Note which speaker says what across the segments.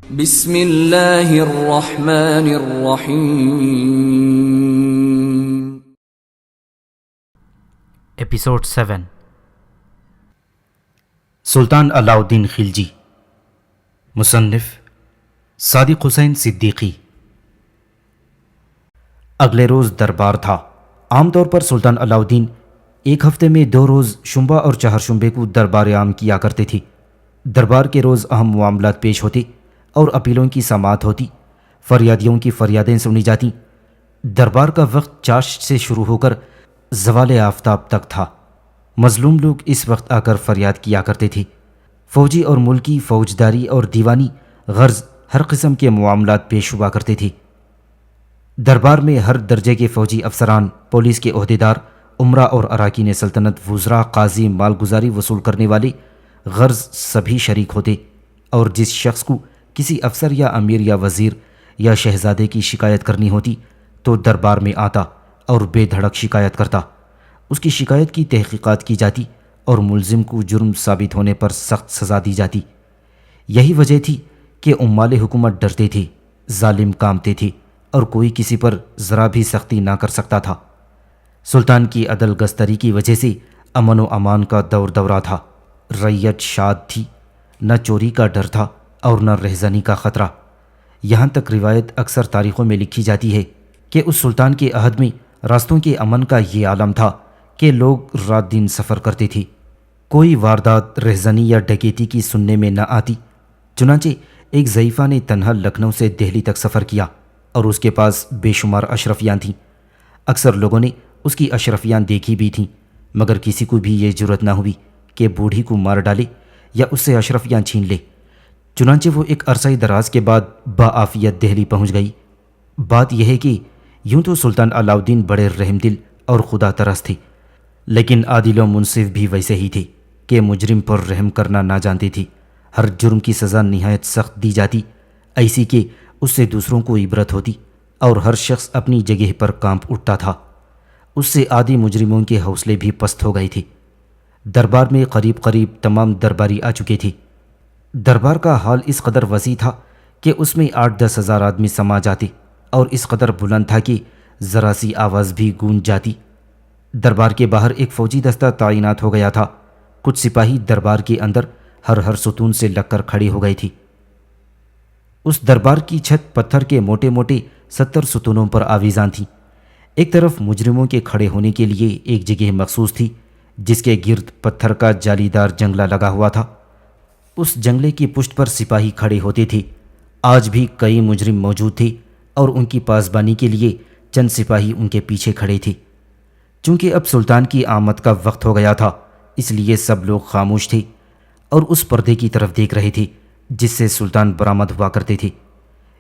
Speaker 1: بسم اللہ الرحمن الرحیم۔
Speaker 2: ایپیسوڈ 7 سلطان علاء الدین خلجی، مصنف صادق حسین صدیقی۔ اگلے روز دربار تھا۔ عام طور پر سلطان علاء الدین ایک ہفتے میں 2 روز شنبہ اور چہارشنبے کو دربار عام کیا کرتے تھے۔ دربار کے روز اہم معاملات پیش ہوتے اور اپیلوں کی سماعت ہوتی، فریادیوں کی فریادیں سنی جاتی۔ دربار کا وقت چاشت سے شروع ہو کر زوال آفتاب تک تھا۔ مظلوم لوگ اس وقت آ کر فریاد کیا کرتے تھے۔ فوجی اور ملکی فوجداری اور دیوانی غرض ہر قسم کے معاملات پیش ہوا کرتے تھے۔ دربار میں ہر درجے کے فوجی افسران، پولیس کے عہدیدار، امراء اور اراکین سلطنت، وزراء، قاضی، مالگزاری وصول کرنے والے غرض سبھی شریک ہوتے، اور جس شخص کو کسی افسر یا امیر یا وزیر یا شہزادے کی شکایت کرنی ہوتی تو دربار میں آتا اور بے دھڑک شکایت کرتا۔ اس کی شکایت کی تحقیقات کی جاتی اور ملزم کو جرم ثابت ہونے پر سخت سزا دی جاتی۔ یہی وجہ تھی کہ عمال حکومت ڈرتے تھے، ظالم کانپتے تھے اور کوئی کسی پر ذرا بھی سختی نہ کر سکتا تھا۔ سلطان کی عدل گستری کی وجہ سے امن و امان کا دور دورہ تھا۔ رعیت شاد تھی، نہ چوری کا ڈر تھا اور نہ رہزنی کا خطرہ۔ یہاں تک روایت اکثر تاریخوں میں لکھی جاتی ہے کہ اس سلطان کے عہد میں راستوں کے امن کا یہ عالم تھا کہ لوگ رات دن سفر کرتے تھے، کوئی واردات، رہزنی یا ڈکیتی کی سننے میں نہ آتی۔ چنانچہ ایک ضعیفہ نے تنہا لکھنؤ سے دہلی تک سفر کیا اور اس کے پاس بے شمار اشرفیاں تھیں۔ اکثر لوگوں نے اس کی اشرفیاں دیکھی بھی تھیں، مگر کسی کو بھی یہ جرأت نہ ہوئی کہ بوڑھی کو مار ڈالے یا اس سے اشرفیاں چھین لے۔ چنانچہ وہ ایک عرصہ دراز کے بعد بعافیت دہلی پہنچ گئی۔ بات یہ ہے کہ یوں تو سلطان علاء الدین بڑے رحم دل اور خدا ترس تھے، لیکن عادل و منصف بھی ویسے ہی تھے کہ مجرم پر رحم کرنا نہ جانتے تھے۔ ہر جرم کی سزا نہایت سخت دی جاتی، ایسی کہ اس سے دوسروں کو عبرت ہوتی اور ہر شخص اپنی جگہ پر کانپ اٹھتا تھا۔ اس سے عادی مجرموں کے حوصلے بھی پست ہو گئے تھے۔ دربار میں قریب قریب تمام درباری آ چکے تھے۔ دربار کا حال اس قدر وسیع تھا کہ اس میں 8-10 ہزار آدمی سما جاتے اور اس قدر بلند تھا کہ ذرا سی آواز بھی گونج جاتی۔ دربار کے باہر ایک فوجی دستہ تعینات ہو گیا تھا۔ کچھ سپاہی دربار کے اندر ہر ستون سے لگ کر کھڑے ہو گئے تھے۔ اس دربار کی چھت پتھر کے موٹے موٹے 70 ستونوں پر آویزاں تھی۔ ایک طرف مجرموں کے کھڑے ہونے کے لیے ایک جگہ مخصوص تھی جس کے گرد پتھر کا جالی دار جنگلہ لگا ہوا تھا۔ اس جنگلے کی پشت پر سپاہی کھڑے ہوتے تھے۔ آج بھی کئی مجرم موجود تھے اور ان کی پاسبانی کے لیے چند سپاہی ان کے پیچھے کھڑے تھے۔ چونکہ اب سلطان کی آمد کا وقت ہو گیا تھا، اس لیے سب لوگ خاموش تھے اور اس پردے کی طرف دیکھ رہے تھے جس سے سلطان برآمد ہوا کرتے تھے۔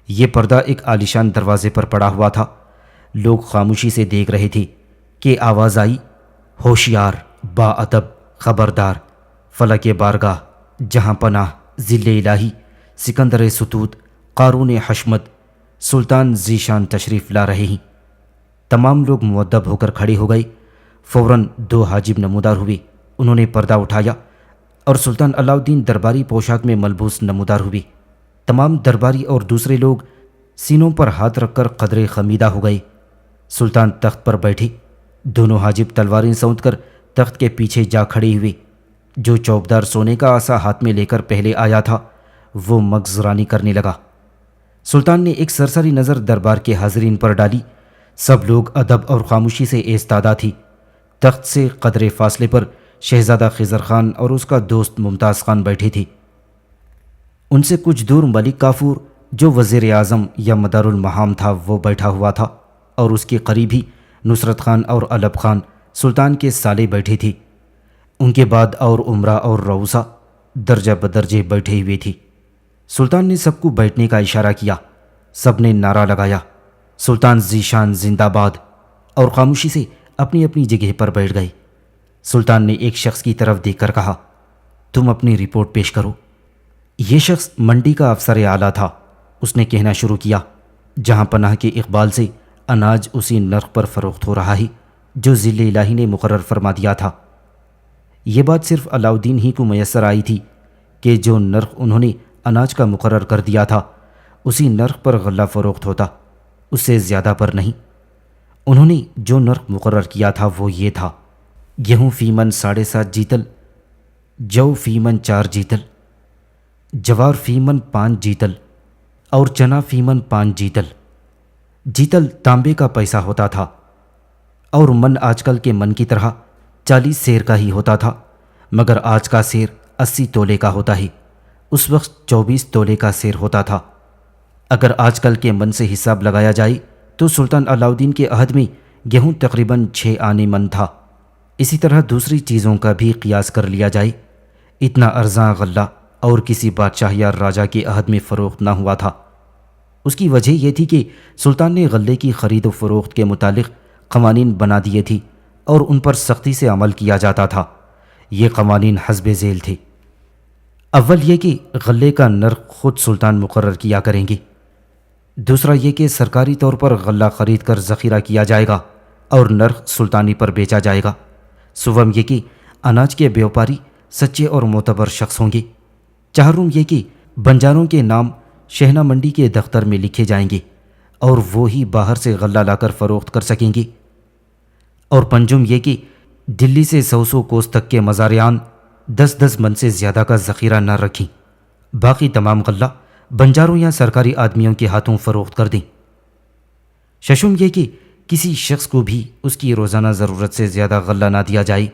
Speaker 2: یہ پردہ ایک عالیشان دروازے پر پڑا ہوا تھا۔ لوگ خاموشی سے دیکھ رہے تھے کہ آواز آئی، ہوشیار، با ادب، خبردار، فلک بارگاہ، جہاں پناہ، ذل الہی، سکندر ستوت، قارون حشمت، سلطان ذیشان تشریف لا رہے ہیں۔ تمام لوگ مؤدب ہو کر کھڑے ہو گئے۔ فوراً 2 حاجب نمودار ہوئے۔ انہوں نے پردہ اٹھایا اور سلطان علاء الدین درباری پوشاک میں ملبوس نمودار ہوئے۔ تمام درباری اور دوسرے لوگ سینوں پر ہاتھ رکھ کر قدرے خمیدہ ہو گئے۔ سلطان تخت پر بیٹھے، دونوں حاجب تلواریں سونت کر تخت کے پیچھے جا کھڑے ہوئے۔ جو چوبدار سونے کا عصا ہاتھ میں لے کر پہلے آیا تھا وہ مغزرانی کرنے لگا۔ سلطان نے ایک سرسری نظر دربار کے حاضرین پر ڈالی۔ سب لوگ ادب اور خاموشی سے ایستادہ تھے۔ تخت سے قدرے فاصلے پر شہزادہ خضر خان اور اس کا دوست ممتاز خان بیٹھے تھے۔ ان سے کچھ دور ملک کافور جو وزیر اعظم یا مدار المہام تھا وہ بیٹھا ہوا تھا، اور اس کے قریب ہی نصرت خان اور علب خان سلطان کے سالے بیٹھے تھے۔ ان کے بعد اور امراء اور رؤسا درجہ بدرجے بیٹھے ہوئے تھے۔ سلطان نے سب کو بیٹھنے کا اشارہ کیا۔ سب نے نعرہ لگایا، سلطان ذیشان زندہ باد، اور خاموشی سے اپنی اپنی جگہ پر بیٹھ گئے۔ سلطان نے ایک شخص کی طرف دیکھ کر کہا، تم اپنی رپورٹ پیش کرو۔ یہ شخص منڈی کا افسر اعلیٰ تھا۔ اس نے کہنا شروع کیا، جہاں پناہ کے اقبال سے اناج اسی نرخ پر فروخت ہو رہا ہے جو ذل الہی نے مقرر فرما دیا تھا۔ یہ بات صرف علاء الدین ہی کو میسر آئی تھی کہ جو نرخ انہوں نے اناج کا مقرر کر دیا تھا اسی نرخ پر غلہ فروخت ہوتا، اس سے زیادہ پر نہیں۔ انہوں نے جو نرخ مقرر کیا تھا وہ یہ تھا: گیہوں فی من 7.5 جیتل، جو فی من 4 جیتل، جوار فی من 5 جیتل اور چنا فی من 5 جیتل۔ جیتل تانبے کا پیسہ ہوتا تھا اور من آج کل کے من کی طرح 40 سیر کا ہی ہوتا تھا، مگر آج کا سیر 80 تولے کا ہوتا ہے، اس وقت 24 تولے کا سیر ہوتا تھا۔ اگر آج کل کے من سے حساب لگایا جائے تو سلطان علاء الدین کے عہد میں گیہوں تقریباً 6 آنے من تھا۔ اسی طرح دوسری چیزوں کا بھی قیاس کر لیا جائے، اتنا ارزاں غلہ اور کسی بادشاہ یا راجا کے عہد میں فروخت نہ ہوا تھا۔ اس کی وجہ یہ تھی کہ سلطان نے غلے کی خرید و فروخت کے متعلق قوانین بنا دیے تھے اور ان پر سختی سے عمل کیا جاتا تھا۔ یہ قوانین حسب ذیل تھے۔ اول یہ کہ غلے کا نرخ خود سلطان مقرر کیا کریں گے، دوسرا یہ کہ سرکاری طور پر غلہ خرید کر ذخیرہ کیا جائے گا اور نرخ سلطانی پر بیچا جائے گا، سوم یہ کہ اناج کے بیوپاری سچے اور معتبر شخص ہوں گے، چہارم یہ کہ بنجاروں کے نام شہنہ منڈی کے دفتر میں لکھے جائیں گے اور وہی باہر سے غلہ لا کر فروخت کر سکیں گے، اور پنجم یہ کہ دلی سے 100 کوس تک کے مزارعان 10 من سے زیادہ کا ذخیرہ نہ رکھیں، باقی تمام غلہ بنجاروں یا سرکاری آدمیوں کے ہاتھوں فروخت کر دیں۔ ششم یہ کہ کسی شخص کو بھی اس کی روزانہ ضرورت سے زیادہ غلہ نہ دیا جائے۔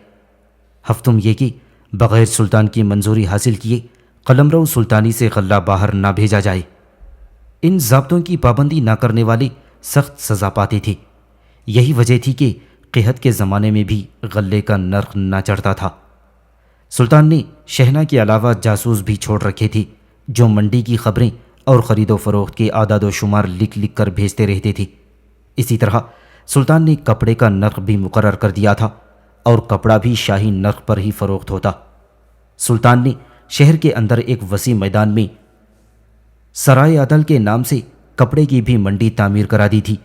Speaker 2: ہفتم یہ کہ بغیر سلطان کی منظوری حاصل کیے قلمرو سلطانی سے غلہ باہر نہ بھیجا جائے۔ ان ضابطوں کی پابندی نہ کرنے والے سخت سزا پاتے تھے۔ یہی وجہ تھی کہ قحط کے زمانے میں بھی غلے کا نرخ نہ چڑھتا تھا۔ سلطان نے شہنہ کے علاوہ جاسوس بھی چھوڑ رکھے تھے جو منڈی کی خبریں اور خرید و فروخت کے اعداد و شمار لکھ لکھ کر بھیجتے رہتے تھے۔ اسی طرح سلطان نے کپڑے کا نرخ بھی مقرر کر دیا تھا اور کپڑا بھی شاہی نرخ پر ہی فروخت ہوتا۔ سلطان نے شہر کے اندر ایک وسیع میدان میں سرائے عدل کے نام سے کپڑے کی بھی منڈی تعمیر کرا دی تھی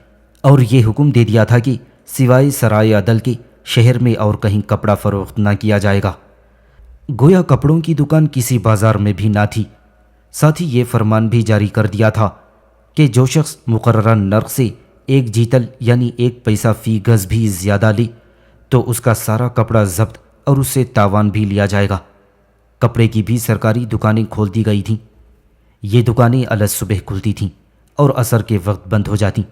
Speaker 2: اور یہ حکم دے دیا تھا کہ سوائے سرائے عدل کے شہر میں اور کہیں کپڑا فروخت نہ کیا جائے گا۔ گویا کپڑوں کی دکان کسی بازار میں بھی نہ تھی۔ ساتھ ہی یہ فرمان بھی جاری کر دیا تھا کہ جو شخص مقررہ نرخ سے 1 جیتل یعنی 1 پیسہ فی گز بھی زیادہ لے تو اس کا سارا کپڑا ضبط اور اس سے تاوان بھی لیا جائے گا۔ کپڑے کی بھی سرکاری دکانیں کھول دی گئی تھیں۔ یہ دکانیں الصبح کھلتی تھیں اور عصر کے وقت بند ہو جاتیں۔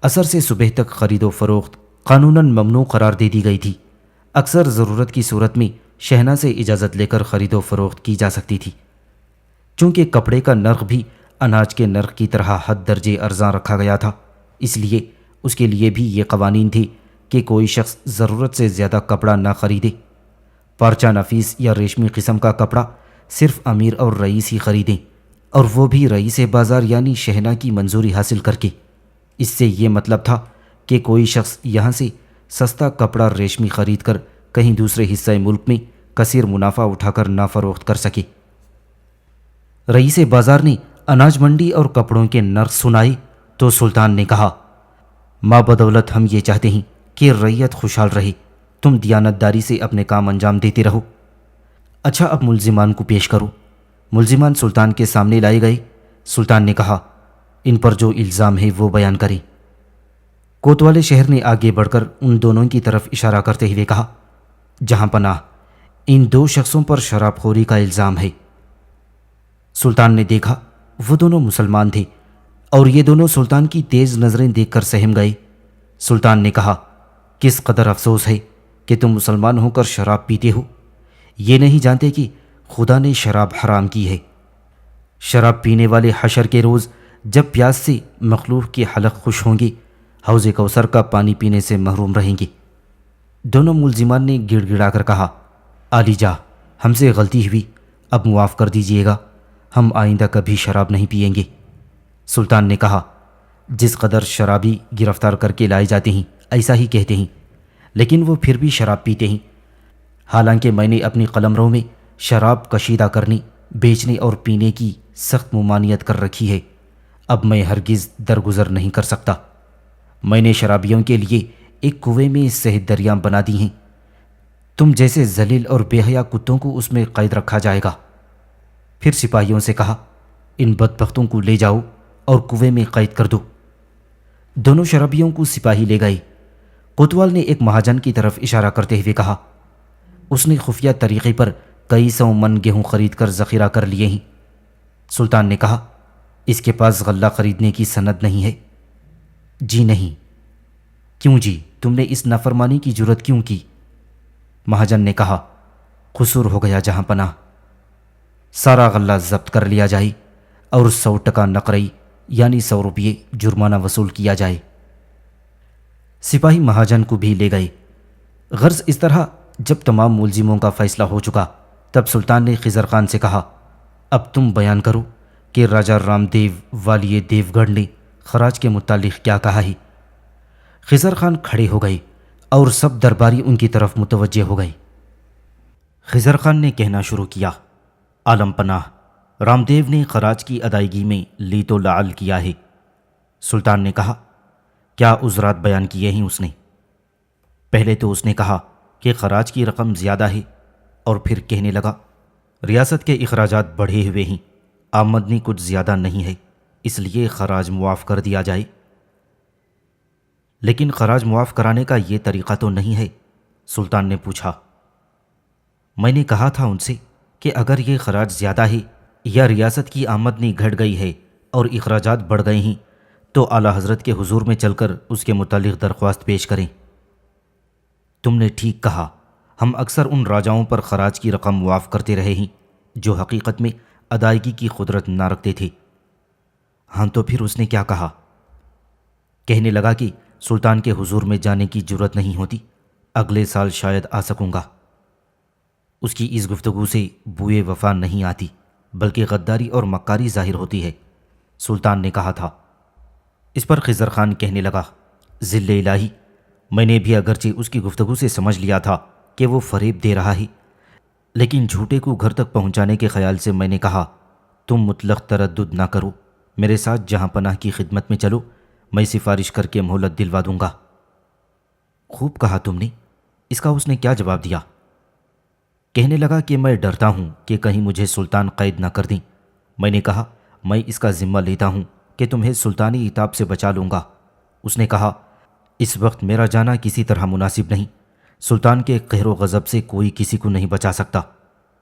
Speaker 2: عصر سے صبح تک خرید و فروخت قانوناً ممنوع قرار دے دی گئی تھی۔ اکثر ضرورت کی صورت میں شہنہ سے اجازت لے کر خرید و فروخت کی جا سکتی تھی۔ چونکہ کپڑے کا نرخ بھی اناج کے نرخ کی طرح حد درجے ارزاں رکھا گیا تھا، اس لیے اس کے لیے بھی یہ قوانین تھے کہ کوئی شخص ضرورت سے زیادہ کپڑا نہ خریدے۔ پارچہ نفیس یا ریشمی قسم کا کپڑا صرف امیر اور رئیس ہی خریدیں، اور وہ بھی رئیس بازار یعنی شہنہ کی منظوری حاصل کر کے۔ اس سے یہ مطلب تھا کہ کوئی شخص یہاں سے سستا کپڑا ریشمی خرید کر کہیں دوسرے حصہ ملک میں کثیر منافع اٹھا کر نہ فروخت کر سکے۔ رئیس بازار نے اناج منڈی اور کپڑوں کے نرخ سنائے تو سلطان نے کہا، ماں بدولت ہم یہ چاہتے ہیں کہ رعیت خوشحال رہے، تم دیانت داری سے اپنے کام انجام دیتے رہو۔ اچھا اب ملزمان کو پیش کرو۔ ملزمان سلطان کے سامنے لائے گئے۔ سلطان نے کہا، ان پر جو الزام ہے وہ بیان کریں۔ کوتوالے شہر نے آگے بڑھ کر ان دونوں کی طرف اشارہ کرتے ہوئے کہا، جہاں پناہ، ان 2 شخصوں پر شراب خوری کا الزام ہے۔ سلطان نے دیکھا وہ دونوں مسلمان تھے اور یہ دونوں سلطان کی تیز نظریں دیکھ کر سہم گئے۔ سلطان نے کہا، کس قدر افسوس ہے کہ تم مسلمان ہو کر شراب پیتے ہو، یہ نہیں جانتے کہ خدا نے شراب حرام کی ہے۔ شراب پینے والے حشر کے روز جب پیاس سے مخلوق کے حلق خوش ہوں گے، حوض کوثر کا پانی پینے سے محروم رہیں گے۔ دونوں ملزمان نے گڑ گڑا کر کہا، عالی جاں، ہم سے غلطی ہوئی، اب معاف کر دیجئے گا، ہم آئندہ کبھی شراب نہیں پئیں گے۔ سلطان نے کہا، جس قدر شرابی گرفتار کر کے لائے جاتے ہیں ایسا ہی کہتے ہیں، لیکن وہ پھر بھی شراب پیتے ہیں۔ حالانکہ میں نے اپنی قلمرو میں شراب کشیدہ کرنے، بیچنے اور پینے کی سخت ممانعت کر رکھی ہے، اب میں ہرگز درگزر نہیں کر سکتا۔ میں نے شرابیوں کے لیے ایک کنویں میں صحت دریاں بنا دی ہیں، تم جیسے ذلیل اور بے حیا کتوں کو اس میں قید رکھا جائے گا۔ پھر سپاہیوں سے کہا، ان بدبختوں کو لے جاؤ اور کنویں میں قید کر دو۔ دونوں شرابیوں کو سپاہی لے گئے۔ کوتوال نے ایک مہاجن کی طرف اشارہ کرتے ہوئے کہا، اس نے خفیہ طریقے پر کئی 100 من گیہوں خرید کر ذخیرہ کر لیے ہیں۔ سلطان نے کہا، اس کے پاس غلہ خریدنے کی سند نہیں ہے؟ جی نہیں۔ کیوں جی، تم نے اس نافرمانی کی جرت کیوں کی؟ مہاجن نے کہا، قصور ہو گیا جہاں پناہ، سارا غلہ ضبط کر لیا جائے اور 100 ٹکا نقرئی یعنی 100 روپیے جرمانہ وصول کیا جائے۔ سپاہی مہاجن کو بھی لے گئے۔ غرض اس طرح جب تمام ملزموں کا فیصلہ ہو چکا تب سلطان نے خضر خان سے کہا، اب تم بیان کرو کہ راجہ رام دیو والی دیو گڑھ نے خراج کے متعلق کیا کہا ہے۔ خضر خان کھڑے ہو گئے اور سب درباری ان کی طرف متوجہ ہو گئے۔ خضر خان نے کہنا شروع کیا، عالم پناہ، رام دیو نے خراج کی ادائیگی میں لیت و لعل کیا ہے۔ سلطان نے کہا، کیا عذرات بیان کیے ہیں اس نے؟ پہلے تو اس نے کہا کہ خراج کی رقم زیادہ ہے، اور پھر کہنے لگا، ریاست کے اخراجات بڑھے ہوئے ہیں، آمدنی کچھ زیادہ نہیں ہے، اس لیے خراج معاف کر دیا جائے۔ لیکن خراج معاف کرانے کا یہ طریقہ تو نہیں ہے، سلطان نے پوچھا۔ میں نے کہا تھا ان سے کہ اگر یہ خراج زیادہ ہے یا ریاست کی آمدنی گھٹ گئی ہے اور اخراجات بڑھ گئے ہیں تو اعلیٰ حضرت کے حضور میں چل کر اس کے متعلق درخواست پیش کریں۔ تم نے ٹھیک کہا، ہم اکثر ان راجاؤں پر خراج کی رقم معاف کرتے رہے ہیں جو حقیقت میں ادائیگی کی قدرت نہ رکھتے تھے۔ ہاں تو پھر اس نے کیا کہا؟ کہنے لگا کہ سلطان کے حضور میں جانے کی جرت نہیں ہوتی، اگلے سال شاید آ سکوں گا۔ اس کی اس گفتگو سے بوئے وفا نہیں آتی بلکہ غداری اور مکاری ظاہر ہوتی ہے، سلطان نے کہا تھا۔ اس پر خضر خان کہنے لگا، ذل الہی، میں نے بھی اگرچہ اس کی گفتگو سے سمجھ لیا تھا کہ وہ فریب دے رہا ہے، لیکن جھوٹے کو گھر تک پہنچانے کے خیال سے میں نے کہا، تم مطلق تردد نہ کرو، میرے ساتھ جہاں پناہ کی خدمت میں چلو، میں سفارش کر کے مہلت دلوا دوں گا۔ خوب کہا تم نے۔ اس کا اس نے کیا جواب دیا؟ کہنے لگا کہ میں ڈرتا ہوں کہ کہیں مجھے سلطان قید نہ کر دیں۔ میں نے کہا، میں اس کا ذمہ لیتا ہوں کہ تمہیں سلطانی عتاب سے بچا لوں گا۔ اس نے کہا، اس وقت میرا جانا کسی طرح مناسب نہیں، سلطان کے قہر و غضب سے کوئی کسی کو نہیں بچا سکتا،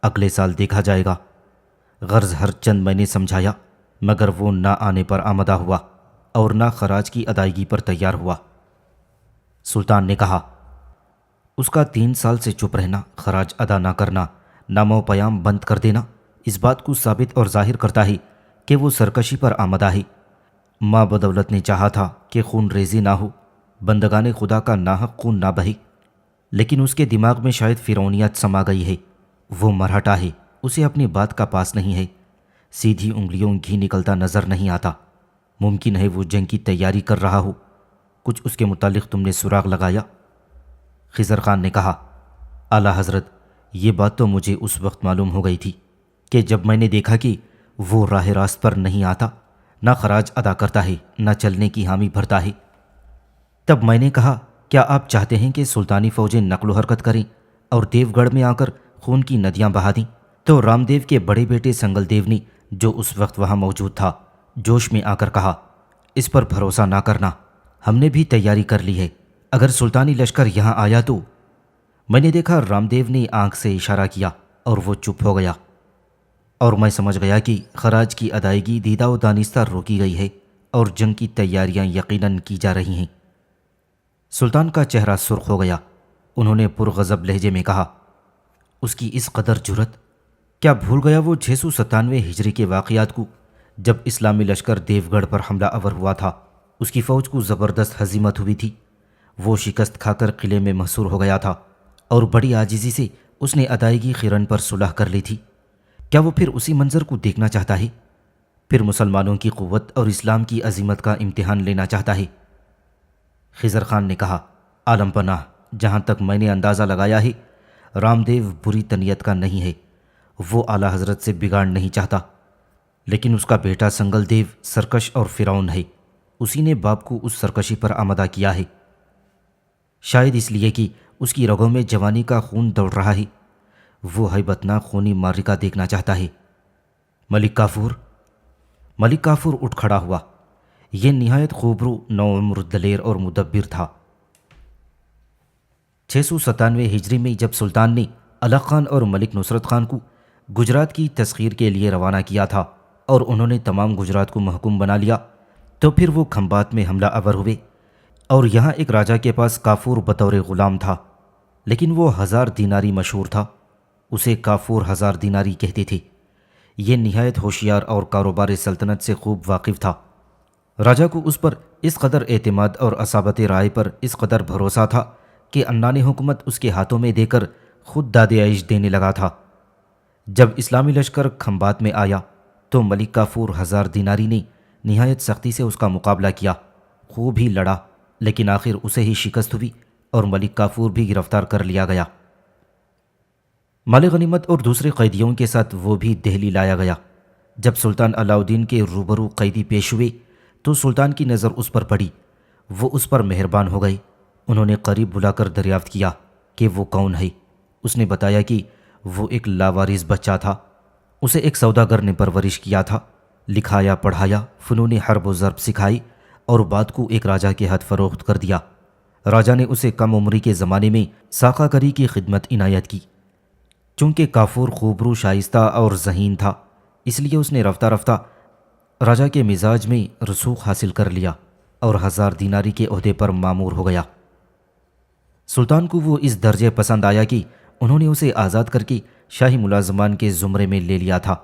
Speaker 2: اگلے سال دیکھا جائے گا۔ غرض ہر چند میں نے سمجھایا مگر وہ نہ آنے پر آمدہ ہوا اور نہ خراج کی ادائیگی پر تیار ہوا۔ سلطان نے کہا، اس کا 3 سال سے چپ رہنا، خراج ادا نہ کرنا، نام و پیام بند کر دینا اس بات کو ثابت اور ظاہر کرتا ہے کہ وہ سرکشی پر آمدہ ہے۔ ماں بدولت نے چاہا تھا کہ خون ریزی نہ ہو، بندگان خدا کا ناحق خون نہ بہے، لیکن اس کے دماغ میں شاید فرعونیت سما گئی ہے۔ وہ مرہٹا ہے، اسے اپنی بات کا پاس نہیں ہے، سیدھی انگلیوں گھی نکلتا نظر نہیں آتا۔ ممکن ہے وہ جنگ کی تیاری کر رہا ہو، کچھ اس کے متعلق تم نے سراغ لگایا؟ خضر خان نے کہا، اعلیٰ حضرت، یہ بات تو مجھے اس وقت معلوم ہو گئی تھی کہ جب میں نے دیکھا کہ وہ راہ راست پر نہیں آتا، نہ خراج ادا کرتا ہے، نہ چلنے کی حامی بھرتا ہے، تب میں نے کہا، کیا آپ چاہتے ہیں کہ سلطانی فوجیں نقل و حرکت کریں اور دیو گڑھ میں آ کر خون کی ندیاں بہا دیں؟ تو رام دیو کے بڑے بیٹے سنگل دیو نے، جو اس وقت وہاں موجود تھا، جوش میں آ کر کہا، اس پر بھروسہ نہ کرنا، ہم نے بھی تیاری کر لی ہے، اگر سلطانی لشکر یہاں آیا تو۔ میں نے دیکھا رام دیو نے آنکھ سے اشارہ کیا اور وہ چپ ہو گیا، اور میں سمجھ گیا کہ خراج کی ادائیگی دیدہ و دانستہ روکی گئی ہے اور جنگ کی تیاریاں یقیناً کی جا رہی ہیں۔ سلطان کا چہرہ سرخ ہو گیا، انہوں نے پرغضب لہجے میں کہا، اس کی اس قدر جرت! کیا بھول گیا وہ 697 ہجری کے واقعات کو، جب اسلامی لشکر دیو گڑھ پر حملہ آور ہوا تھا؟ اس کی فوج کو زبردست ہزیمت ہوئی تھی، وہ شکست کھا کر قلعے میں محصور ہو گیا تھا اور بڑی عاجزی سے اس نے ادائیگی خیرن پر صلح کر لی تھی۔ کیا وہ پھر اسی منظر کو دیکھنا چاہتا ہے؟ پھر مسلمانوں کی قوت اور اسلام کی عظمت کا امتحان لینا چاہتا ہے؟ خضر خان نے کہا، عالم پناہ، جہاں تک میں نے اندازہ لگایا ہے رام دیو بری طبیعت کا نہیں ہے، وہ اعلیٰ حضرت سے بگاڑ نہیں چاہتا، لیکن اس کا بیٹا سنگل دیو سرکش اور فرعون ہے، اسی نے باپ کو اس سرکشی پر آمادہ کیا ہے، شاید اس لیے کہ اس کی رگوں میں جوانی کا خون دوڑ رہا ہے، وہ ہیبتناک خونی معرکہ دیکھنا چاہتا ہے۔ ملک کافور، ملک کافور اٹھ کھڑا ہوا۔ یہ نہایت خوبرو، نوعمر، دلیر اور مدبر تھا۔ 697 ہجری میں جب سلطان نے الغ خان اور ملک نصرت خان کو گجرات کی تسخیر کے لیے روانہ کیا تھا اور انہوں نے تمام گجرات کو محکوم بنا لیا، تو پھر وہ کھمبات میں حملہ آور ہوئے، اور یہاں ایک راجہ کے پاس کافور بطور غلام تھا، لیکن وہ 1000 دیناری مشہور تھا۔ اسے کافور 1000 دیناری کہتے تھے۔ یہ نہایت ہوشیار اور کاروبار سلطنت سے خوب واقف تھا۔ راجہ کو اس پر اس قدر اعتماد اور اصابت رائے پر اس قدر بھروسہ تھا کہ عنان حکومت اس کے ہاتھوں میں دے کر خود داد عیش دینے لگا تھا۔ جب اسلامی لشکر کھمبات میں آیا تو ملک کافور 1000 دیناری نے نہایت سختی سے اس کا مقابلہ کیا، خوب ہی لڑا، لیکن آخر اسے ہی شکست ہوئی اور ملک کافور بھی گرفتار کر لیا گیا۔ مال غنیمت اور دوسرے قیدیوں کے ساتھ وہ بھی دہلی لایا گیا۔ جب سلطان علاء الدین کے روبرو قیدی پیش ہوئے تو سلطان کی نظر اس پر پڑی۔ وہ اس پر مہربان ہو گئے۔ انہوں نے قریب بلا کر دریافت کیا کہ وہ کون ہے۔ اس نے بتایا کہ وہ ایک لاوارث بچہ تھا۔ اسے ایک سوداگر نے پرورش کیا تھا، لکھایا پڑھایا، فنون حرب و ضرب سکھائی اور بعد کو ایک راجہ کے ہاتھ فروخت کر دیا۔ راجہ نے اسے کم عمری کے زمانے میں ساقہ کری کی خدمت عنایت کی۔ چونکہ کافور خوبرو، شائستہ اور ذہین تھا، اس لیے اس نے رفتہ رفتہ راجہ کے مزاج میں رسوخ حاصل کر لیا اور 1000 دیناری کے عہدے پر مامور ہو گیا۔ سلطان کو وہ اس درجے پسند آیا کہ انہوں نے اسے آزاد کر کے شاہی ملازمان کے زمرے میں لے لیا تھا۔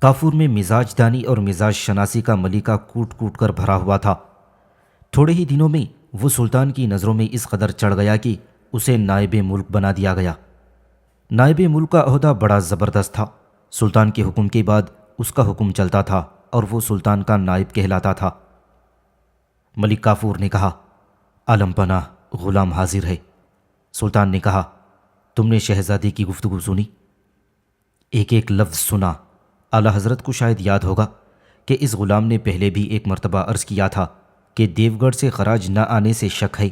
Speaker 2: کافور میں مزاج دانی اور مزاج شناسی کا ملیکہ کوٹ کوٹ کر بھرا ہوا تھا۔ تھوڑے ہی دنوں میں وہ سلطان کی نظروں میں اس قدر چڑھ گیا کہ اسے نائب ملک بنا دیا گیا۔ نائب ملک کا عہدہ بڑا زبردست تھا۔ سلطان کے حکم کے بعد اس کا حکم چلتا تھا اور وہ سلطان کا نائب کہلاتا تھا۔ ملک کافور نے کہا، عالم پناہ، غلام حاضر ہے۔ سلطان نے کہا، تم نے شہزادی کی گفتگو سنی؟ ایک ایک لفظ سنا۔ اعلیٰ حضرت کو شاید یاد ہوگا کہ اس غلام نے پہلے بھی ایک مرتبہ عرض کیا تھا کہ دیوگڑھ سے خراج نہ آنے سے شک ہے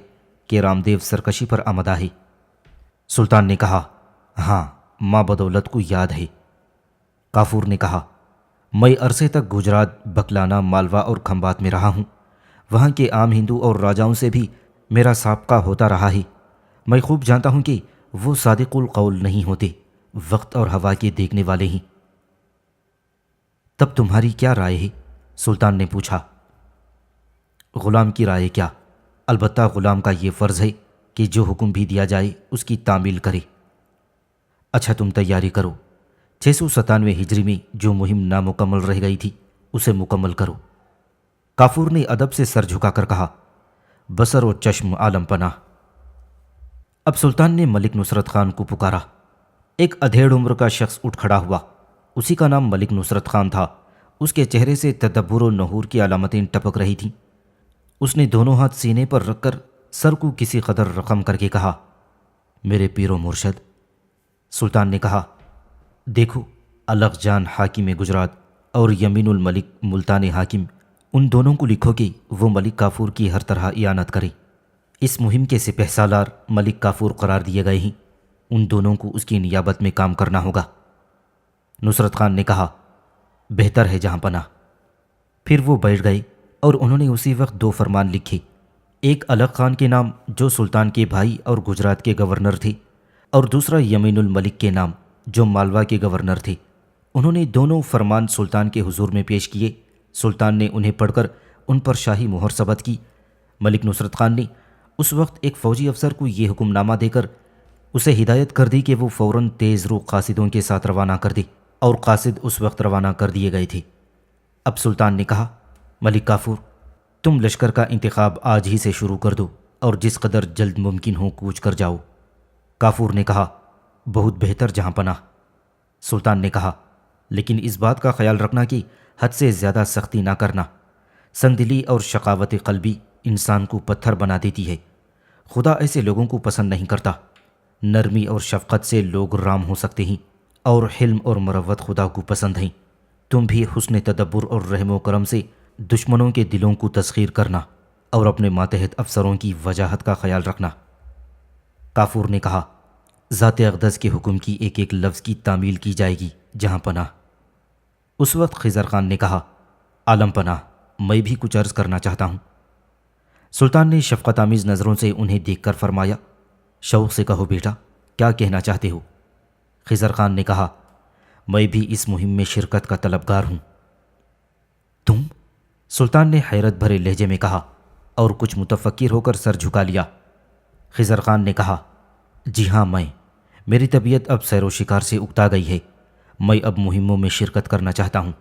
Speaker 2: کہ رام دیو سرکشی پر آمدہ ہے۔ سلطان نے کہا، ہاں، ماں بدولت کو یاد ہے۔ کافور نے کہا، میں عرصے تک گجرات، بکلانا، مالوا اور کھمبات میں رہا ہوں۔ وہاں کے عام ہندو اور راجاؤں سے بھی میرا سابقہ ہوتا رہا ہے۔ میں خوب جانتا ہوں کہ وہ صادق القول نہیں ہوتے، وقت اور ہوا کے دیکھنے والے ہیں۔ تب تمہاری کیا رائے ہے؟ سلطان نے پوچھا۔ غلام کی رائے کیا؟ البتہ غلام کا یہ فرض ہے کہ جو حکم بھی دیا جائے اس کی تعمیل کرے۔ اچھا، تم تیاری کرو۔ 697 ہجری میں جو مہم نامکمل رہ گئی تھی اسے مکمل کرو۔ کافور نے ادب سے سر جھکا کر کہا، بصر و چشم عالم پناہ۔ اب سلطان نے ملک نصرت خان کو پکارا۔ ایک ادھیڑ عمر کا شخص اٹھ کھڑا ہوا۔ اسی کا نام ملک نصرت خان تھا۔ اس کے چہرے سے تدبر و نحور کی علامتیں ٹپک رہی تھیں۔ اس نے دونوں ہاتھ سینے پر رکھ کر سر کو کسی قدر رقم کر کے کہا، میرے پیر و مرشد۔ سلطان نے کہا، دیکھو، الغ جان حاکم گجرات اور یمین الملک ملتان حاکم، ان دونوں کو لکھو کہ وہ ملک کافور کی ہر طرح اعانت کریں۔ اس مہم کے سپہ سالار ملک کافور قرار دیے گئے ہیں۔ ان دونوں کو اس کی نیابت میں کام کرنا ہوگا۔ نصرت خان نے کہا، بہتر ہے جہاں پناہ۔ پھر وہ بیٹھ گئے اور انہوں نے اسی وقت 2 فرمان لکھے، ایک الغ خان کے نام جو سلطان کے بھائی اور گجرات کے گورنر تھے، اور دوسرا یمین الملک کے نام جو مالوا کے گورنر تھے۔ انہوں نے دونوں فرمان سلطان کے حضور میں پیش کیے۔ سلطان نے انہیں پڑھ کر ان پر شاہی مہر ثبت کی۔ ملک نصرت خان نے اس وقت ایک فوجی افسر کو یہ حکم نامہ دے کر اسے ہدایت کر دی کہ وہ فوراً تیز رو قاصدوں کے ساتھ روانہ کر دے، اور قاصد اس وقت روانہ کر دیے گئے تھے۔ اب سلطان نے کہا، ملک کافور، تم لشکر کا انتخاب آج ہی سے شروع کر دو اور جس قدر جلد ممکن ہو کوچ کر جاؤ۔ کافور نے کہا، بہت بہتر جہاں پناہ۔ سلطان نے کہا، لیکن اس بات کا خیال رکھنا کہ حد سے زیادہ سختی نہ کرنا۔ سنگ دلی اور شقاوت قلبی انسان کو پتھر بنا دیتی ہے۔ خدا ایسے لوگوں کو پسند نہیں کرتا۔ نرمی اور شفقت سے لوگ رام ہو سکتے ہیں، اور حلم اور مروت خدا کو پسند ہیں۔ تم بھی حسن تدبر اور رحم و کرم سے دشمنوں کے دلوں کو تسخیر کرنا اور اپنے ماتحت افسروں کی وجاہت کا خیال رکھنا۔ کافور نے کہا، ذات اقدس کے حکم کی ایک ایک لفظ کی تعمیل کی جائے گی جہاں پناہ۔ اس وقت خضر خان نے کہا، عالم پناہ، میں بھی کچھ عرض کرنا چاہتا ہوں۔ سلطان نے شفقت آمیز نظروں سے انہیں دیکھ کر فرمایا، شوق سے کہو بیٹا، کیا کہنا چاہتے ہو؟ خضر خان نے کہا، میں بھی اس مہم میں شرکت کا طلبگار ہوں۔ تم؟ سلطان نے حیرت بھرے لہجے میں کہا اور کچھ متفکر ہو کر سر جھکا لیا۔ خضر خان نے کہا، جی ہاں، میری طبیعت اب سیر و شکار سے اکتا گئی ہے، میں اب مہموں میں شرکت کرنا چاہتا ہوں۔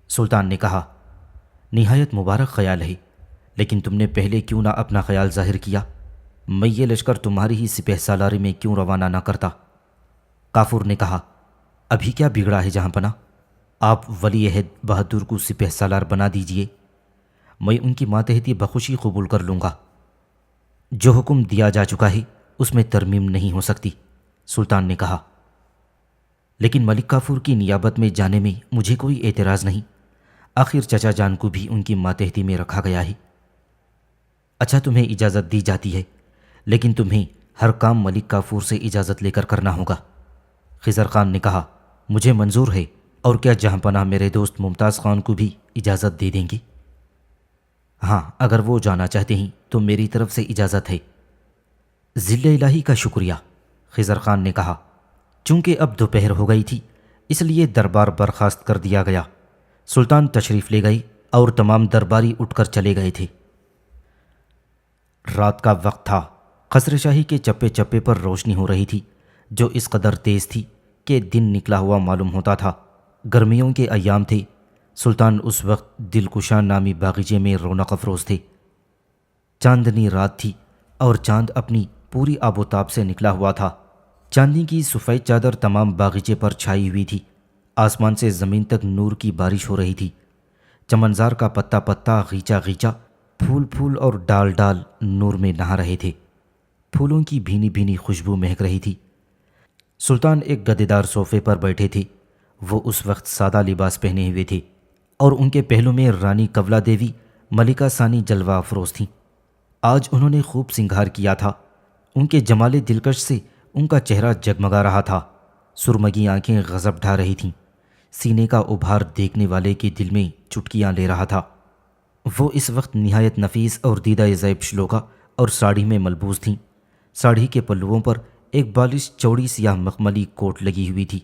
Speaker 2: سلطان نے کہا، نہایت مبارک خیال ہے، لیکن تم نے پہلے کیوں نہ اپنا خیال ظاہر کیا؟ میں یہ لشکر تمہاری ہی سپہ سالاری میں کیوں روانہ نہ کرتا؟ کافور نے کہا، ابھی کیا بگڑا ہے جہاں پناہ، آپ ولی عہد بہادر کو سپہ سالار بنا دیجئے، میں ان کی ماتحتی بخوشی قبول کر لوں گا۔ جو حکم دیا جا چکا ہے اس میں ترمیم نہیں ہو سکتی، سلطان نے کہا۔ لیکن ملک کافور کی نیابت میں جانے میں مجھے کوئی اعتراض نہیں، آخر چچا جان کو بھی ان کی ماتحتی میں رکھا گیا ہے۔ اچھا، تمہیں اجازت دی جاتی ہے، لیکن تمہیں ہر کام ملک کافور سے اجازت لے کر کرنا ہوگا۔ خضر خان نے کہا، مجھے منظور ہے، اور کیا جہاں پناہ میرے دوست ممتاز خان کو بھی اجازت دے دیں گے؟ ہاں، اگر وہ جانا چاہتے ہیں تو میری طرف سے اجازت ہے۔ ذل الہی کا شکریہ، خضر خان نے کہا۔ چونکہ اب دوپہر ہو گئی تھی اس لیے دربار برخاست کر دیا گیا۔ سلطان تشریف لے گئے اور تمام درباری اٹھ کر چلے گئے تھے۔ رات کا وقت تھا، قصر شاہی کے چپے چپے پر روشنی ہو رہی تھی، جو اس قدر تیز تھی کہ دن نکلا ہوا معلوم ہوتا تھا۔ گرمیوں کے ایام تھے۔ سلطان اس وقت دلکشاں نامی باغیچے میں رونق افروز تھے۔ چاندنی رات تھی اور چاند اپنی پوری آب و تاب سے نکلا ہوا تھا۔ چاندنی کی سفید چادر تمام باغیچے پر چھائی ہوئی تھی۔ آسمان سے زمین تک نور کی بارش ہو رہی تھی۔ چمنزار کا پتا پتا، غیچہ غیچہ، پھول پھول اور ڈال ڈال نور میں نہا رہے تھے۔ پھولوں کی بھینی بھینی خوشبو مہک رہی تھی۔ سلطان ایک گدےدار صوفے پر بیٹھے تھے۔ وہ اس وقت سادہ لباس پہنے ہوئے تھے اور ان کے پہلو میں رانی کولا دیوی ملکہ ثانی جلوہ افروز تھیں۔ آج انہوں نے خوب سنگھار کیا تھا۔ ان کے جمال دلکش سے ان کا چہرہ جگمگا رہا تھا۔ سرمگی آنکھیں غضب ڈھا رہی تھیں۔ سینے کا ابھار دیکھنے والے کے دل میں چٹکیاں لے رہا تھا۔ وہ اس وقت نہایت نفیس اور دیدہ زیب شلوکا اور ساڑھی میں ملبوس تھیں۔ ساڑھی کے پلوؤں پر ایک بالش چوڑی سیاہ مخملی کوٹ لگی ہوئی تھی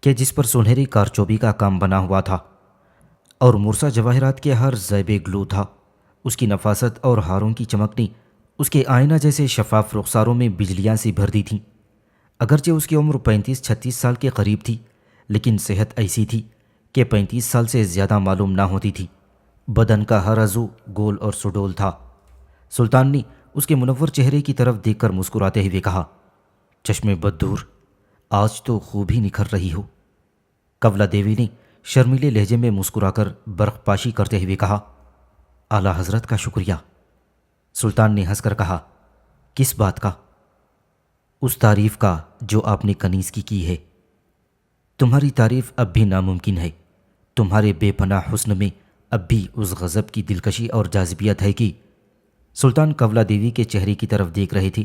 Speaker 2: کہ جس پر سنہری کارچوبی کا کام بنا ہوا تھا اور مرصع جواہرات کے ہر زیب گلو تھا۔ اس کی نفاست اور ہاروں کی چمکنی اس کے آئینہ جیسے شفاف رخساروں میں بجلیاں سی بھر دی تھیں۔ اگرچہ اس کی عمر 35-36 سال کے قریب تھی، لیکن صحت ایسی تھی کہ 35 سال سے زیادہ معلوم نہ ہوتی تھی۔ بدن کا ہر عضو گول اور سڈول تھا۔ سلطان نے اس کے منور چہرے کی طرف دیکھ کر مسکراتے ہوئے کہا، چشم بددور، آج تو خوب ہی نکھر رہی ہو۔ کولا دیوی نے شرمیلے لہجے میں مسکرا کر برق پاشی کرتے ہوئے کہا، اعلیٰ حضرت کا شکریہ۔ سلطان نے ہنس کر کہا، کس بات کا؟ اس تعریف کا جو آپ نے کنیز کی ہے۔ تمہاری تعریف اب بھی ناممکن ہے۔ تمہارے بے پناہ حسن میں اب بھی اس غضب کی دلکشی اور جاذبیت ہے کہ… سلطان کولا دیوی کے چہرے کی طرف دیکھ رہے تھے۔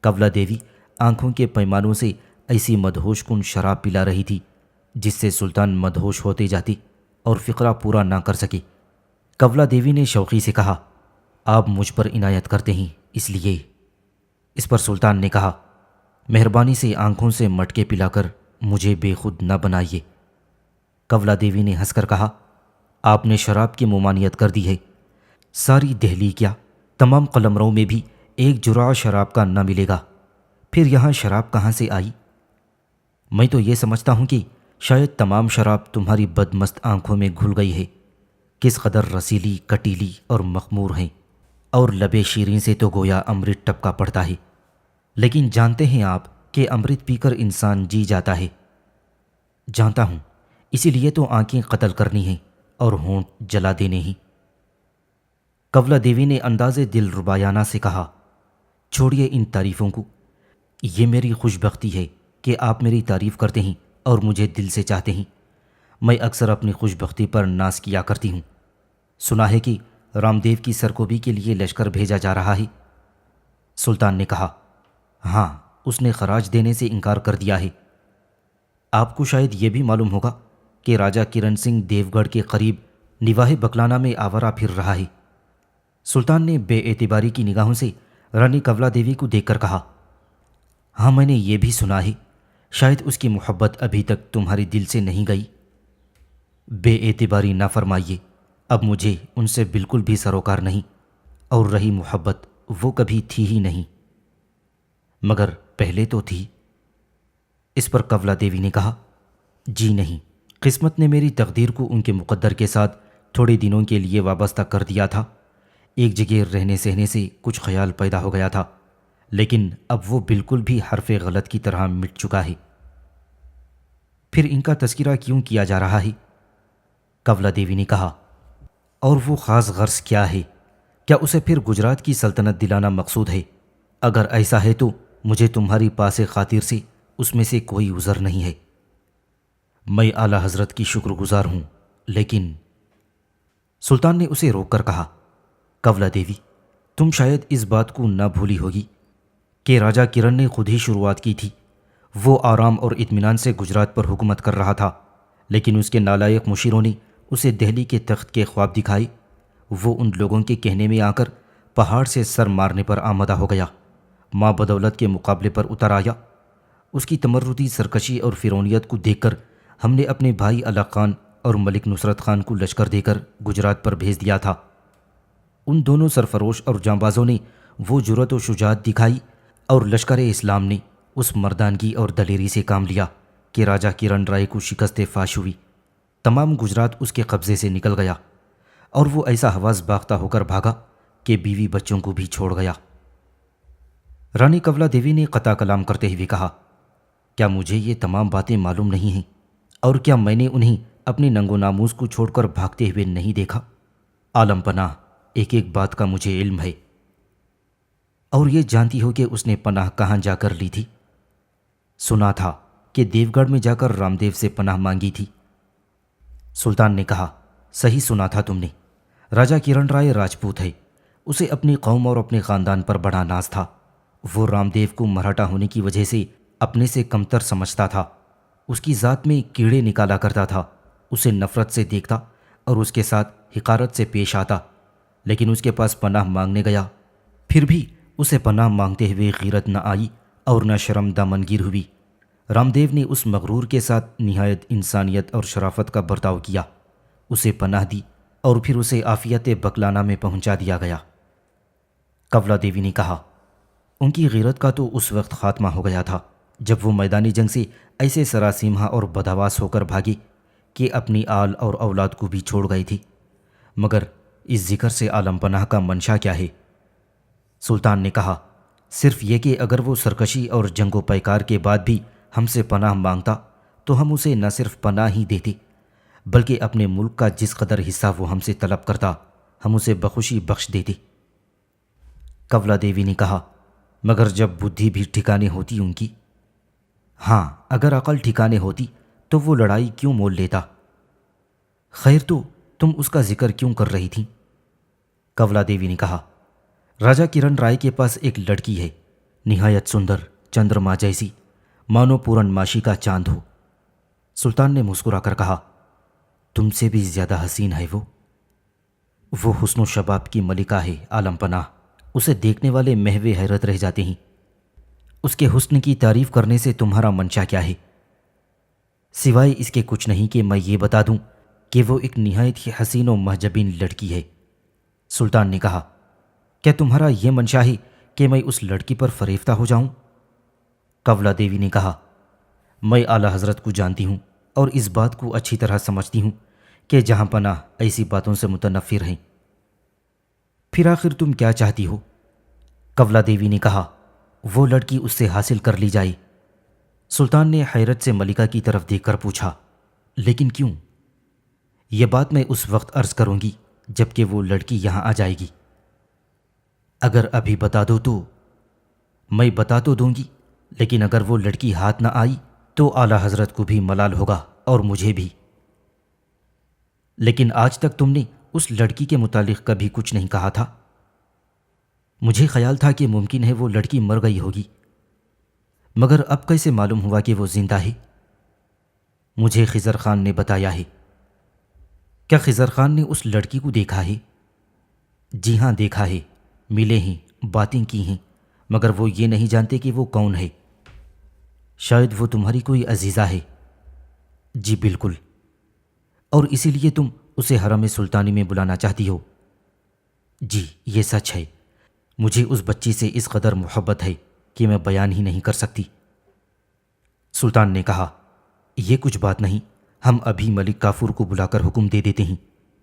Speaker 2: کولا دیوی آنکھوں کے پیمانوں سے ایسی مدہوش کن شراب پلا رہی تھی جس سے سلطان مدہوش ہوتے جاتے اور فقرہ پورا نہ کر سکے۔ کولا دیوی نے شوقی سے کہا، آپ مجھ پر عنایت کرتے ہیں اس لیے… اس پر سلطان نے کہا، مہربانی سے آنکھوں سے مٹکے پلا کر مجھے بے خود نہ بنائیے۔ کولا دیوی نے ہنس کر کہا، آپ نے شراب کی ممانعت کر دی ہے۔ ساری دہلی کیا، تمام قلمروں میں بھی ایک جرعہ شراب کا نہ ملے گا، پھر یہاں شراب کہاں سے آئی؟ میں تو یہ سمجھتا ہوں کہ شاید تمام شراب تمہاری بدمست آنکھوں میں گھل گئی ہے۔ کس قدر رسیلی، کٹیلی اور مخمور ہیں، اور لبے شیریں سے تو گویا امرت ٹپکا پڑتا ہے۔ لیکن جانتے ہیں آپ کہ امرت پی کر انسان جی جاتا ہے؟ جانتا ہوں، اسی لیے تو آنکھیں قتل کرنی ہیں اور ہونٹ جلا دینے ہیں۔ کولا دیوی نے انداز دل ربایانہ سے کہا، چھوڑیے ان تعریفوں کو۔ یہ میری خوش بختی ہے کہ آپ میری تعریف کرتے ہیں اور مجھے دل سے چاہتے ہیں۔ میں اکثر اپنی خوش بختی پر ناز کیا کرتی ہوں۔ سنا ہے کہ رام دیو کی سرکوبی کے لیے لشکر بھیجا جا رہا ہے۔ سلطان نے کہا، ہاں، اس نے خراج دینے سے انکار کر دیا ہے۔ آپ کو شاید یہ بھی معلوم ہوگا کہ راجہ کرن سنگھ دیو گڑھ کے قریب نواح بکلانا میں آورہ پھر رہا ہے۔ سلطان نے بے اعتباری کی نگاہوں سے رانی کولا دیوی کو دیکھ کر کہا، ہاں میں نے یہ بھی سنا ہے، شاید اس کی محبت ابھی تک تمہارے دل سے نہیں گئی۔ بے اعتباری نہ فرمائیے، اب مجھے ان سے بالکل بھی سروکار نہیں، اور رہی محبت وہ کبھی تھی ہی نہیں، مگر پہلے تو تھی۔ اس پر کولا دیوی نے کہا، جی نہیں، قسمت نے میری تقدیر کو ان کے مقدر کے ساتھ تھوڑے دنوں کے لیے وابستہ کر دیا تھا۔ ایک جگہ رہنے سہنے سے کچھ خیال پیدا ہو گیا تھا، لیکن اب وہ بالکل بھی حرف غلط کی طرح مٹ چکا ہے۔ پھر ان کا تذکرہ کیوں کیا جا رہا ہے؟ کولا دیوی نے کہا، اور وہ خاص غرض کیا ہے؟ کیا اسے پھر گجرات کی سلطنت دلانا مقصود ہے؟ اگر ایسا ہے تو مجھے تمہاری پاس خاطر سے اس میں سے کوئی عذر نہیں ہے۔ میں اعلیٰ حضرت کی شکر گزار ہوں، لیکن سلطان نے اسے روک کر کہا، کولا دیوی، تم شاید اس بات کو نہ بھولی ہوگی کہ راجہ کرن نے خود ہی شروعات کی تھی۔ وہ آرام اور اطمینان سے گجرات پر حکومت کر رہا تھا، لیکن اس کے نالائق مشیروں نے اسے دہلی کے تخت کے خواب دکھائے۔ وہ ان لوگوں کے کہنے میں آ کر پہاڑ سے سر مارنے پر آمادہ ہو گیا، ماں بدولت کے مقابلے پر اتر آیا۔ اس کی تمردی سرکشی اور فرعونیت کو دیکھ کر ہم نے اپنے بھائی علاء خان اور ملک نصرت خان کو لشکر دے کر گجرات پر بھیج دیا تھا۔ ان دونوں سرفروش اور جانبازوں نے وہ جرأت و شجاعت دکھائی، اور لشکر اسلام نے اس مردانگی اور دلیری سے کام لیا کہ راجہ کرن رائے کو شکست فاش ہوئی۔ تمام گجرات اس کے قبضے سے نکل گیا، اور وہ ایسا حواس باختہ ہو کر بھاگا کہ بیوی بچوں کو بھی چھوڑ گیا۔ رانی کولا دیوی نے قطع کلام کرتے ہوئے کہا، کیا مجھے یہ تمام باتیں معلوم نہیں ہیں؟ اور کیا میں نے انہیں اپنی ننگ و ناموس کو چھوڑ کر بھاگتے ہوئے نہیں دیکھا؟ عالم پناہ، ایک ایک بات کا مجھے علم ہے۔ اور یہ جانتی ہو کہ اس نے پناہ کہاں جا کر لی تھی؟ سنا تھا کہ دیو گڑھ میں جا کر رام دیو سے پناہ مانگی تھی۔ سلطان نے کہا، صحیح سنا تھا تم نے۔ راجہ کرن رائے راجپوت ہے، اسے اپنی قوم اور اپنے خاندان پر بڑا ناز تھا۔ وہ رام دیو کو مراٹھا ہونے کی وجہ سے اپنے سے کمتر سمجھتا تھا، اس کی ذات میں کیڑے نکالا کرتا تھا، اسے نفرت سے دیکھتا اور اس کے ساتھ حقارت سے پیش آتا۔ لیکن اس کے پاس پناہ مانگنے گیا، پھر بھی اسے پناہ مانگتے ہوئے غیرت نہ آئی اور نہ شرم دامنگیر ہوئی۔ رام دیو نے اس مغرور کے ساتھ نہایت انسانیت اور شرافت کا برتاؤ کیا، اسے پناہ دی اور پھر اسے عافیت بکلانا میں پہنچا دیا گیا۔ کولا دیوی نے کہا، ان کی غیرت کا تو اس وقت خاتمہ ہو گیا تھا جب وہ میدانی جنگ سے ایسے سراسیمہ اور بدحواس ہو کر بھاگی کہ اپنی آل اور اولاد کو بھی چھوڑ گئی تھی۔ مگر اس ذکر سے عالم پناہ کا منشا کیا ہے؟ سلطان نے کہا، صرف یہ کہ اگر وہ سرکشی اور جنگ و پیکار کے بعد بھی ہم سے پناہ مانگتا تو ہم اسے نہ صرف پناہ ہی دیتے، بلکہ اپنے ملک کا جس قدر حصہ وہ ہم سے طلب کرتا ہم اسے بخوشی بخش دیتے۔ کولا دیوی نے کہا، مگر جب بدھی بھی ٹھکانے ہوتی ان کی؟ ہاں، اگر عقل ٹھکانے ہوتی تو وہ لڑائی کیوں مول لیتا؟ خیر تو تم اس کا ذکر کیوں کر رہی تھی؟ کولا دیوی نے کہا، راجہ کرن رائے کے پاس ایک لڑکی ہے، نہایت سندر، چندرما جیسی، مانو پورن ماشی کا چاند ہو۔ سلطان نے مسکرا کر کہا، تم سے بھی زیادہ حسین ہے وہ حسن و شباب کی ملکہ ہے عالم پناہ، اسے دیکھنے والے محو حیرت رہ جاتے ہیں۔ اس کے حسن کی تعریف کرنے سے تمہارا منشا کیا ہے؟ سوائے اس کے کچھ نہیں کہ میں یہ بتا دوں کہ وہ ایک نہایت ہی حسین و محجبین لڑکی ہے۔ سلطان نے کہا، کیا تمہارا یہ منشا ہے کہ میں اس لڑکی پر فریفتہ ہو جاؤں؟ کولا دیوی نے کہا، میں اعلیٰ حضرت کو جانتی ہوں اور اس بات کو اچھی طرح سمجھتی ہوں کہ جہاں پناہ ایسی باتوں سے متنفر ہیں۔ پھر آخر تم کیا چاہتی ہو؟ کولا دیوی نے کہا، وہ لڑکی اس سے حاصل کر لی جائے۔ سلطان نے حیرت سے ملکہ کی طرف دیکھ کر پوچھا، لیکن کیوں؟ یہ بات میں اس وقت عرض کروں گی جب کہ وہ لڑکی یہاں آ جائے گی۔ اگر ابھی بتا دو تو؟ میں بتا تو دوں گی، لیکن اگر وہ لڑکی ہاتھ نہ آئی تو اعلیٰ حضرت کو بھی ملال ہوگا اور مجھے بھی۔ لیکن آج تک تم نے اس لڑکی کے متعلق کبھی کچھ نہیں کہا تھا۔ مجھے خیال تھا کہ ممکن ہے وہ لڑکی مر گئی ہوگی، مگر اب کیسے معلوم ہوا کہ وہ زندہ ہے؟ مجھے خضر خان نے بتایا ہے۔ کیا خضر خان نے اس لڑکی کو دیکھا ہے؟ جی ہاں دیکھا ہے، ملے ہیں، باتیں کی ہیں، مگر وہ یہ نہیں جانتے کہ وہ کون ہے۔ شاید وہ تمہاری کوئی عزیزہ ہے۔ جی بالکل، اور اسی لیے تم اسے حرم سلطانی میں بلانا چاہتی ہو؟ جی یہ سچ ہے، مجھے اس بچی سے اس قدر محبت ہے کہ میں بیان ہی نہیں کر سکتی۔ سلطان نے کہا، یہ کچھ بات نہیں، ہم ابھی ملک کافور کو بلا کر حکم دے دیتے ہیں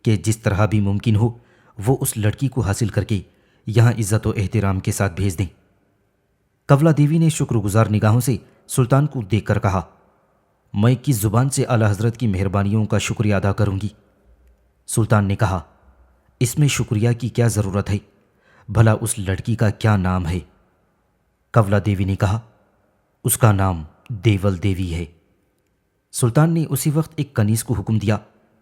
Speaker 2: کہ جس طرح بھی ممکن ہو وہ اس لڑکی کو حاصل کر کے یہاں عزت و احترام کے ساتھ بھیج دیں۔ قولا دیوی نے شکر گزار نگاہوں سے سلطان کو دیکھ کر کہا، میں کس زبان سے اعلی حضرت کی مہربانیوں کا شکریہ ادا کروں گی؟ سلطان نے کہا، اس میں شکریہ کی کیا ضرورت ہے، بھلا اس لڑکی کا کیا نام ہے؟ قولا دیوی نے کہا، اس کا نام دیول دیوی ہے۔ سلطان نے اسی وقت ایک کنیز کو حکم دیا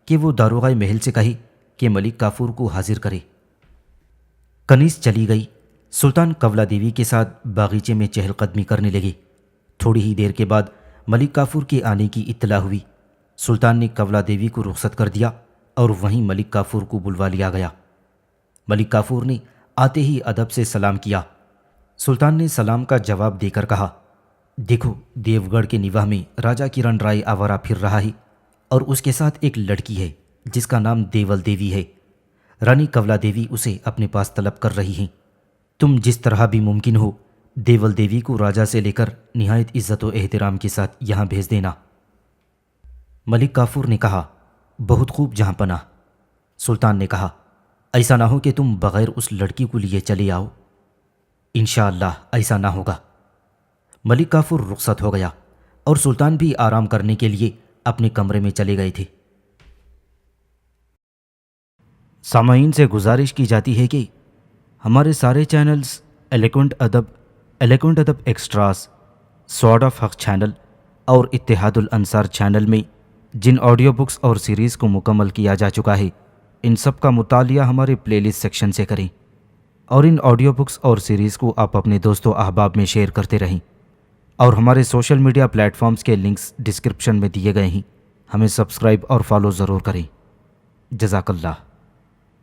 Speaker 2: کہ وہ داروغہ محل سے کہے کہ ملک کافور کو حاضر کرے۔ کنیز چلی گئی۔ سلطان قولا دیوی کے ساتھ باغیچے میں چہل قدمی کرنے لگے۔ تھوڑی ہی دیر کے بعد ملک کافور کے آنے کی اطلاع ہوئی۔ سلطان نے قولا دیوی کو رخصت کر دیا اور وہیں ملک کافور کو بلوا لیا گیا۔ ملک کافور نے آتے ہی ادب سے سلام کیا۔ سلطان نے سلام کا جواب دے کر کہا، دیکھو دیوگڑھ کے نواح میں راجہ کرن رائے آوارہ پھر رہا ہے اور اس کے ساتھ ایک لڑکی ہے جس کا نام دیول دیوی ہے۔ رانی قولا دیوی اسے اپنے پاس طلب کر رہی ہیں۔ تم جس طرح بھی ممکن ہو دیول دیوی کو راجہ سے لے کر نہایت عزت و احترام کے ساتھ یہاں بھیج دینا۔ ملک کافور نے کہا، بہت خوب جہاں پناہ۔ سلطان نے کہا، ایسا نہ ہو کہ تم بغیر اس لڑکی کو لیے چلے آؤ۔ انشاءاللہ ایسا نہ ہوگا۔ ملک کافور رخصت ہو گیا اور سلطان بھی آرام کرنے کے لیے اپنے کمرے میں چلے گئے تھے۔ سامعین سے گزارش کی جاتی ہے کہ ہمارے سارے چینلز ایلیکونٹ ادب ایکسٹراز، سوارڈ آف حق چینل اور اتحاد الانصار چینل میں جن آڈیو بکس اور سیریز کو مکمل کیا جا چکا ہے، ان سب کا مطالعہ ہمارے پلے لسٹ سیکشن سے کریں اور ان آڈیو بکس اور سیریز کو آپ اپنے دوست و احباب میں شیئر کرتے رہیں، اور ہمارے سوشل میڈیا پلیٹ فارمز کے لنکس ڈسکرپشن میں دیے گئے ہیں، ہمیں سبسکرائب اور فالو ضرور کریں۔ جزاک اللہ۔